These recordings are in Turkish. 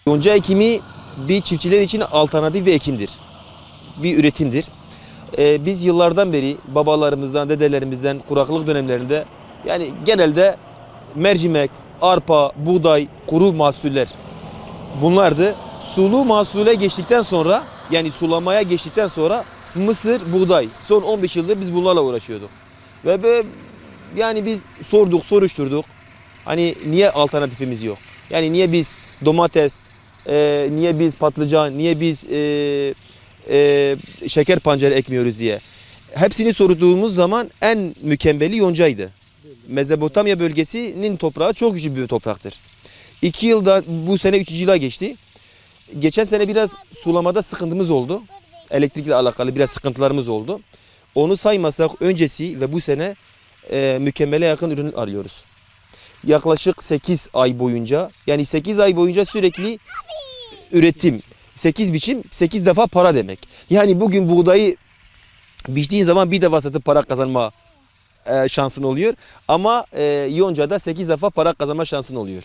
Yonca ekimi bir çiftçiler için alternatif bir ekimdir. Bir üretimdir. Biz yıllardan beri babalarımızdan, dedelerimizden kuraklık dönemlerinde yani genelde mercimek, arpa, buğday, kuru mahsuller bunlardı. Sulu mahsule geçtikten sonra yani sulamaya geçtikten sonra mısır, buğday. Son 15 yıldır biz bunlarla uğraşıyorduk. Yani biz sorduk, soruşturduk. Hani niye alternatifimiz yok? Yani niye biz domates, niye biz patlıcan, niye biz şeker pancarı ekmiyoruz diye. Hepsini sorduğumuz zaman en mükemmeli yoncaydı. Mezopotamya bölgesinin toprağı çok güçlü bir topraktır. 2 yılda bu sene 3. yıla geçti. Geçen sene biraz sulamada sıkıntımız oldu. Elektrikle alakalı biraz sıkıntılarımız oldu. Onu saymasak öncesi ve bu sene mükemmele yakın ürün arıyoruz. Yaklaşık 8 ay boyunca yani 8 ay boyunca sürekli üretim. 8 biçim 8 defa para demek. Yani bugün buğdayı biçtiğin zaman bir defa satıp para kazanma şansın oluyor. Ama yoncada 8 defa para kazanma şansın oluyor.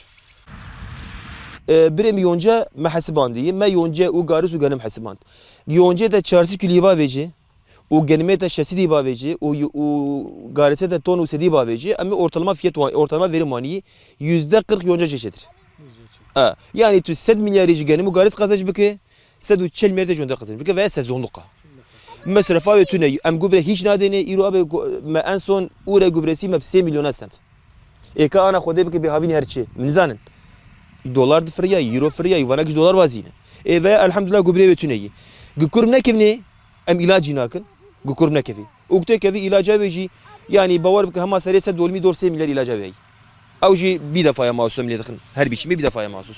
Birem yonca mehasiban diye. Me yonca u garis u ganim hasiban. Yonca da çarşı külüva veci. O genime de şesi diba veci. O garise de ton usedi ba veci. Ama ortalama fiyat ortalama verim vani %40 yonca çeşidir. Yani tu 7 milyar genim u garis kazanç bike. 740 milyar de yonca kazanç bike ve sezonluk. Mesrafa ve tüne em gübre hiç nadene iro abi me en son ure gübresi me 3 milyon sent. Eka ana xode bike bir havini herçi. Minzanen. Dolar friya, euro friya, yuvanak dolar vazine. Ve elhamdülillah gübre ve tüneyi. Gükurum ne kevni? Em ilacı nakın. Gükurum ne kevi. Ukte kevi ilaca veji. Yani bavar bike hama serese dolmi 4 milyar ilaca veyi. Avji bir defaya mahsus emliyetin. Her biçimi bir defaya mahsus.